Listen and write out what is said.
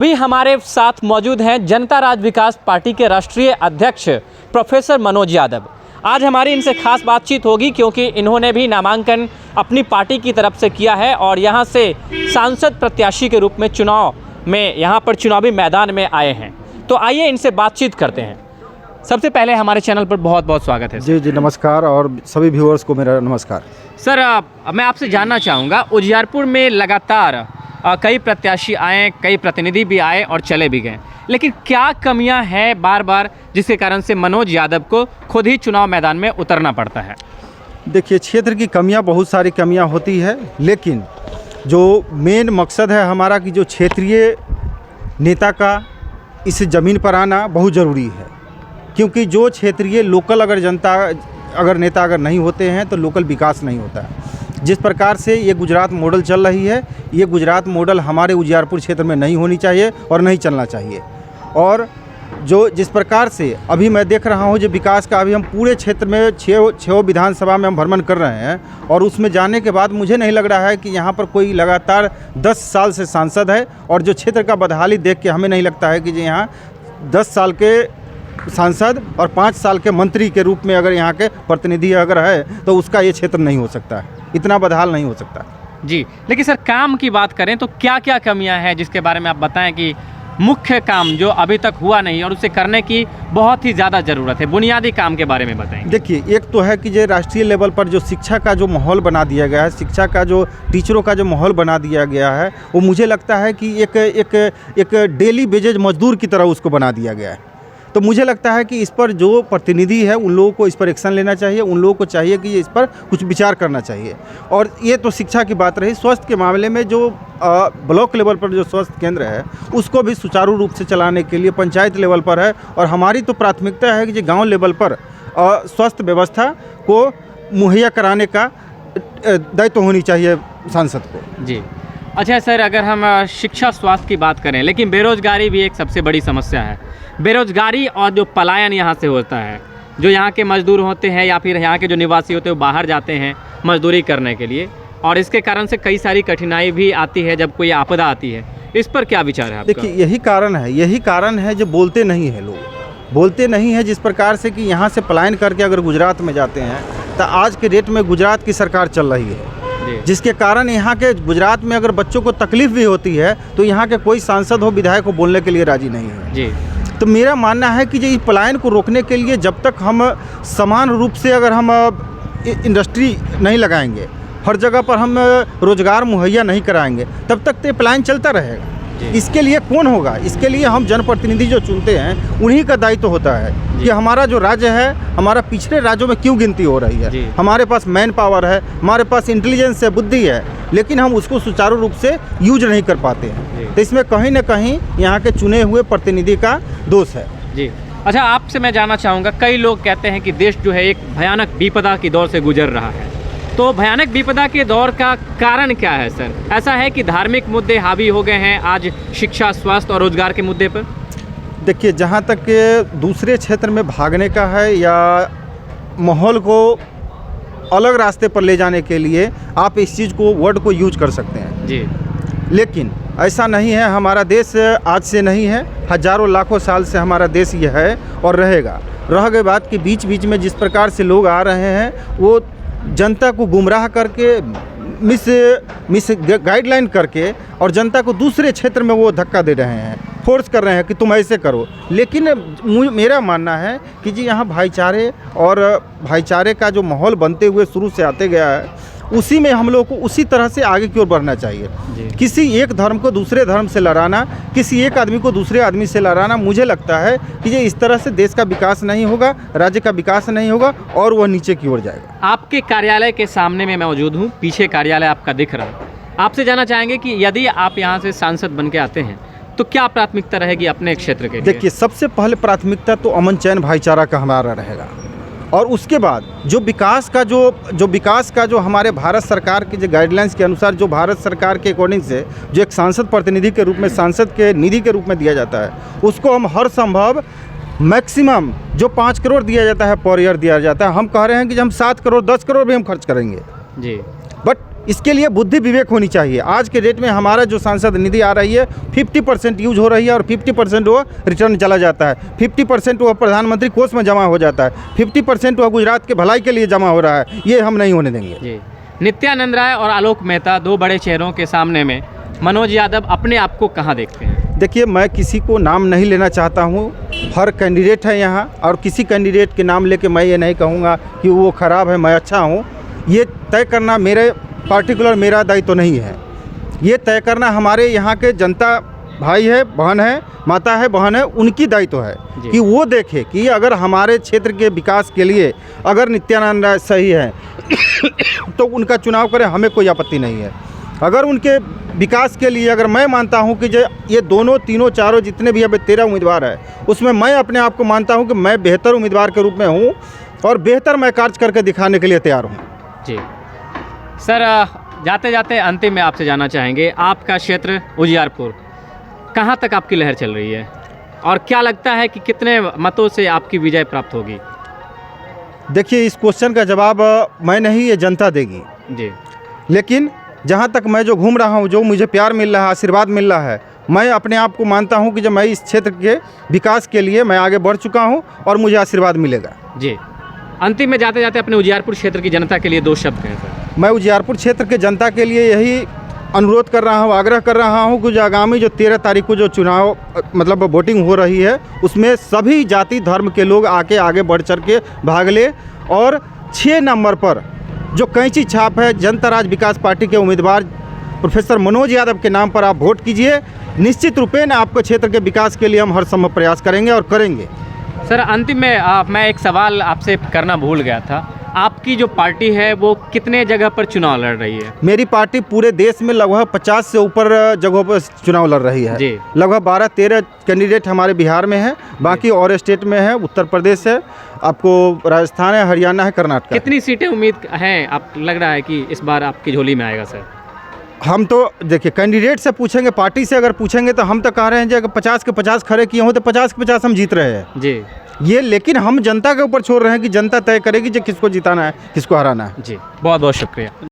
भी हमारे साथ मौजूद हैं जनता राज विकास पार्टी के राष्ट्रीय अध्यक्ष प्रोफेसर मनोज यादव। आज हमारी इनसे खास बातचीत होगी क्योंकि इन्होंने भी नामांकन अपनी पार्टी की तरफ से किया है और यहाँ से सांसद प्रत्याशी के रूप में चुनाव में यहाँ पर चुनावी मैदान में आए हैं। तो आइए इनसे बातचीत करते हैं। सबसे पहले हमारे चैनल पर बहुत बहुत स्वागत है। जी नमस्कार और सभी व्यूअर्स को मेरा नमस्कार। सर मैं आपसे जानना चाहूँगा, उजियारपुर में लगातार कई प्रत्याशी आए, कई प्रतिनिधि भी आए और चले भी गए, लेकिन क्या कमियां हैं बार बार जिसके कारण से मनोज यादव को खुद ही चुनाव मैदान में उतरना पड़ता है? देखिए, क्षेत्र की कमियां, बहुत सारी कमियां होती है, लेकिन जो मेन मकसद है हमारा कि जो क्षेत्रीय नेता का इस ज़मीन पर आना बहुत ज़रूरी है, क्योंकि जो क्षेत्रीय लोकल अगर नेता नहीं होते हैं तो लोकल विकास नहीं होता है। जिस प्रकार से ये गुजरात मॉडल चल रही है, ये गुजरात मॉडल हमारे उजियारपुर क्षेत्र में नहीं होनी चाहिए और नहीं चलना चाहिए। और जो जिस प्रकार से अभी मैं देख रहा हूँ जो विकास का, अभी हम पूरे क्षेत्र में छः विधानसभा में हम भ्रमण कर रहे हैं और उसमें जाने के बाद मुझे नहीं लग रहा है कि यहाँ पर कोई लगातार 10 साल से सांसद है, और जो क्षेत्र का बदहाली देख के हमें नहीं लगता है कि यहाँ 10 साल के सांसद और 5 साल के मंत्री के रूप में अगर यहाँ के प्रतिनिधि अगर है तो उसका ये क्षेत्र नहीं हो सकता है, इतना बदहाल नहीं हो सकता जी। लेकिन सर, काम की बात करें तो क्या क्या कमियां हैं जिसके बारे में आप बताएं कि मुख्य काम जो अभी तक हुआ नहीं और उसे करने की बहुत ही ज़्यादा ज़रूरत है, बुनियादी काम के बारे में बताएं। देखिए, एक तो है कि जो राष्ट्रीय लेवल पर जो शिक्षा का जो माहौल बना दिया गया है, शिक्षा का जो टीचरों का जो माहौल बना दिया गया है, वो मुझे लगता है कि एक डेली वेजेज मजदूर की तरह उसको बना दिया गया है। तो मुझे लगता है कि इस पर जो प्रतिनिधि है उन लोगों को इस पर एक्शन लेना चाहिए, उन लोगों को चाहिए कि इस पर कुछ विचार करना चाहिए। और ये तो शिक्षा की बात रही। स्वास्थ्य के मामले में जो ब्लॉक लेवल पर जो स्वास्थ्य केंद्र है उसको भी सुचारू रूप से चलाने के लिए पंचायत लेवल पर है, और हमारी तो प्राथमिकता है कि जो गाँव लेवल पर स्वास्थ्य व्यवस्था को मुहैया कराने का दायित्व होनी चाहिए सांसद को। जी अच्छा सर, अगर हम शिक्षा स्वास्थ्य की बात करें, लेकिन बेरोजगारी भी एक सबसे बड़ी समस्या है। बेरोजगारी और जो पलायन यहाँ से होता है, जो यहाँ के मजदूर होते हैं या फिर यहाँ के जो निवासी होते हैं वो बाहर जाते हैं मजदूरी करने के लिए, और इसके कारण से कई सारी कठिनाई भी आती है जब कोई आपदा आती है। इस पर क्या विचार है आपका? देखिए, यही कारण है जो बोलते नहीं है, लोग बोलते नहीं है। जिस प्रकार से कि यहाँ से पलायन करके अगर गुजरात में जाते हैं तो आज के डेट में गुजरात की सरकार चल रही है, जिसके कारण यहाँ के गुजरात में अगर बच्चों को तकलीफ भी होती है तो यहाँ के कोई सांसद हो, विधायक हो, बोलने के लिए राजी नहीं है जी। तो मेरा मानना है कि इस पलायन को रोकने के लिए जब तक हम समान रूप से अगर हम इंडस्ट्री नहीं लगाएंगे, हर जगह पर हम रोजगार मुहैया नहीं कराएंगे, तब तक तो पलायन चलता रहेगा। इसके लिए कौन होगा? इसके लिए हम जनप्रतिनिधि जो चुनते हैं उन्हीं का दायित्व होता है कि हमारा जो राज्य है, हमारा पिछले राज्यों में क्यों गिनती हो रही है। हमारे पास मैन पावर है, हमारे पास इंटेलिजेंस है, बुद्धि है, लेकिन हम उसको सुचारू रूप से यूज नहीं कर पाते हैं। तो इसमें कहीं ना कहीं यहाँ के चुने हुए प्रतिनिधि का दोष है जी। अच्छा, आपसे मैं जानना चाहूँगा, कई लोग कहते हैं कि देश जो है एक भयानक विपदा की दौर से गुजर रहा है, तो भयानक विपदा के दौर का कारण क्या है सर? ऐसा है कि धार्मिक मुद्दे हावी हो गए हैं आज शिक्षा, स्वास्थ्य और रोजगार के मुद्दे पर? देखिए, जहाँ तक दूसरे क्षेत्र में भागने का है या माहौल को अलग रास्ते पर ले जाने के लिए आप इस चीज़ को, वर्ड को यूज कर सकते हैं जी, लेकिन ऐसा नहीं है। हमारा देश आज से नहीं है, हजारों लाखों साल से हमारा देश ये है और रहेगा। रह गई बात कि बीच बीच में जिस प्रकार से लोग आ रहे हैं वो जनता को गुमराह करके, मिस गाइडलाइन करके, और जनता को दूसरे क्षेत्र में वो धक्का दे रहे हैं, फोर्स कर रहे हैं कि तुम ऐसे करो। लेकिन मेरा मानना है कि जी यहाँ भाईचारे का जो माहौल बनते हुए शुरू से आते गया है, उसी में हम लोग को उसी तरह से आगे की ओर बढ़ना चाहिए। किसी एक धर्म को दूसरे धर्म से लड़ाना, किसी एक आदमी को दूसरे आदमी से लड़ाना, मुझे लगता है कि ये इस तरह से देश का विकास नहीं होगा, राज्य का विकास नहीं होगा और वह नीचे की ओर जाएगा। आपके कार्यालय के सामने में मैं मौजूद हूँ, पीछे कार्यालय आपका दिख रहा है। आपसे जानना चाहेंगे कि यदि आप यहाँ से सांसद बन के आते हैं तो क्या प्राथमिकता रहेगी अपने क्षेत्र के? देखिए, सबसे पहले प्राथमिकता तो अमन चैन भाईचारा का हमारा रहेगा, और उसके बाद जो विकास का जो हमारे भारत सरकार की जो गाइडलाइंस के अनुसार, जो भारत सरकार के अकॉर्डिंग से जो एक सांसद प्रतिनिधि के रूप में, सांसद के निधि के रूप में दिया जाता है, उसको हम हर संभव मैक्सिमम जो 5 करोड़ दिया जाता है पर ईयर दिया जाता है। हम कह रहे हैं कि हम 7 करोड़ 10 करोड़ भी हम खर्च करेंगे जी, बट इसके लिए बुद्धि विवेक होनी चाहिए। आज के डेट में हमारा जो सांसद निधि आ रही है 50% यूज हो रही है और 50% वो रिटर्न चला जाता है, 50% वो प्रधानमंत्री कोष में जमा हो जाता है, 50% वो गुजरात के भलाई के लिए जमा हो रहा है। ये हम नहीं होने देंगे। जी। नित्यानंद राय और आलोक मेहता, दो बड़े चेहरों के सामने में मनोज यादव अपने आप को कहाँ देखते हैं? देखिए, मैं किसी को नाम नहीं लेना चाहता हूँ। हर कैंडिडेट है यहाँ, और किसी कैंडिडेट के नाम लेके मैं ये नहीं कहूँगा कि वो ख़राब है, मैं अच्छा हूँ। ये तय करना मेरे पार्टिकुलर मेरा दायित्व तो नहीं है। ये तय करना हमारे यहाँ के जनता भाई है, बहन है, माता है, बहन है, उनकी दायित्व है कि वो देखे कि अगर हमारे क्षेत्र के विकास के लिए अगर नित्यानंद राय सही है तो उनका चुनाव करें, हमें कोई आपत्ति नहीं है। अगर उनके विकास के लिए अगर मैं मानता हूं कि जो ये दोनों तीनों चारों जितने भी अब 13 उम्मीदवार है, उसमें मैं अपने आप को मानता हूं कि मैं बेहतर उम्मीदवार के रूप में हूं और बेहतर मैं कार्य करके दिखाने के लिए तैयार हूं। जी सर, जाते जाते अंतिम में आपसे जानना चाहेंगे, आपका क्षेत्र उजियारपुर, कहाँ तक आपकी लहर चल रही है और क्या लगता है कि कितने मतों से आपकी विजय प्राप्त होगी? देखिए, इस क्वेश्चन का जवाब मैं नहीं, ये जनता देगी जी। लेकिन जहाँ तक मैं जो घूम रहा हूँ, जो मुझे प्यार मिल रहा है, आशीर्वाद मिल रहा है, मैं अपने आप को मानता हूँ कि जब मैं इस क्षेत्र के विकास के लिए मैं आगे बढ़ चुका हूँ और मुझे आशीर्वाद मिलेगा। जी। अंतिम में जाते जाते अपने उजियारपुर क्षेत्र की जनता के लिए दो शब्द कहें सर। मैं उजियारपुर क्षेत्र के जनता के लिए यही अनुरोध कर रहा हूँ, आग्रह कर रहा हूँ कि जो आगामी जो 13 तारीख को जो चुनाव मतलब वोटिंग हो रही है, उसमें सभी जाति धर्म के लोग आके आगे बढ़ चढ़ के भाग ले और 6 नंबर पर जो कैंची छाप है जनता राज विकास पार्टी के उम्मीदवार प्रोफेसर मनोज यादव के नाम पर आप वोट कीजिए। निश्चित रूपेण आपके क्षेत्र के विकास के लिए हम हर संभव प्रयास करेंगे और करेंगे। सर, अंतिम में मैं एक सवाल आपसे करना भूल गया था। आपकी जो पार्टी है वो कितने जगह पर चुनाव लड़ रही है? मेरी पार्टी पूरे देश में लगभग 50 से ऊपर जगहों पर चुनाव लड़ रही है जी। लगभग 12-13 कैंडिडेट हमारे बिहार में है, बाकी और स्टेट में है, उत्तर प्रदेश है, आपको राजस्थान है, हरियाणा है, कर्नाटक। कितनी सीटें उम्मीद हैं, आप लग रहा है कि इस बार आपकी झोली में आएगा सर? हम तो देखिए, कैंडिडेट से पूछेंगे, पार्टी से अगर पूछेंगे तो हम तो कह रहे हैं कि अगर 50 के 50 खड़े किए हों तो 50 के 50 हम जीत रहे हैं जी। ये लेकिन हम जनता के ऊपर छोड़ रहे हैं कि जनता तय करेगी कि किसको जिताना है, किसको हराना है। जी, बहुत बहुत शुक्रिया।